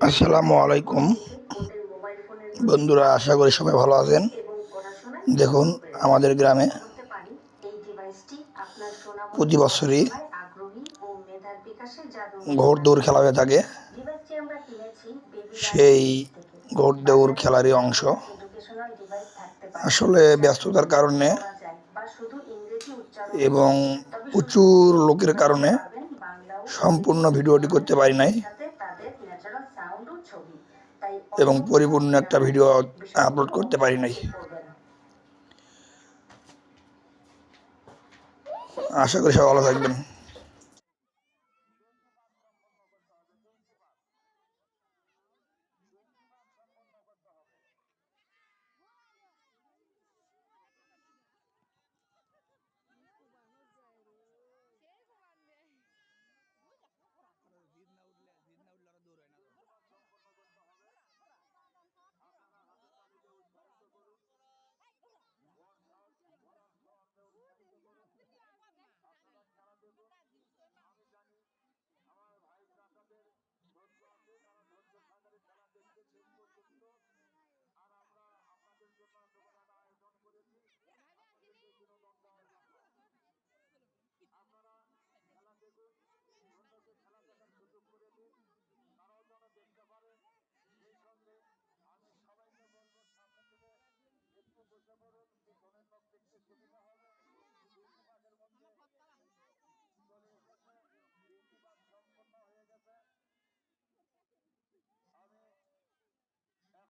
আসসালামু আলাইকুম বন্ধুরা, আশা করি সবাই ভালো আছেন। দেখুন, আমাদের গ্রামে প্রতি বছরই ঘোড় দৌড় খেলা হয়ে থাকে। সেই ঘোড় দৌড় খেলারই অংশ। আসলে ব্যস্ততার কারণে এবং প্রচুর লোকের কারণে সম্পূর্ণ ভিডিওটি করতে পারি নাই এবং পরিপূর্ণ একটা ভিডিও আপলোড করতে পারি নাই। আশা করি সবাই ভালো থাকবেন।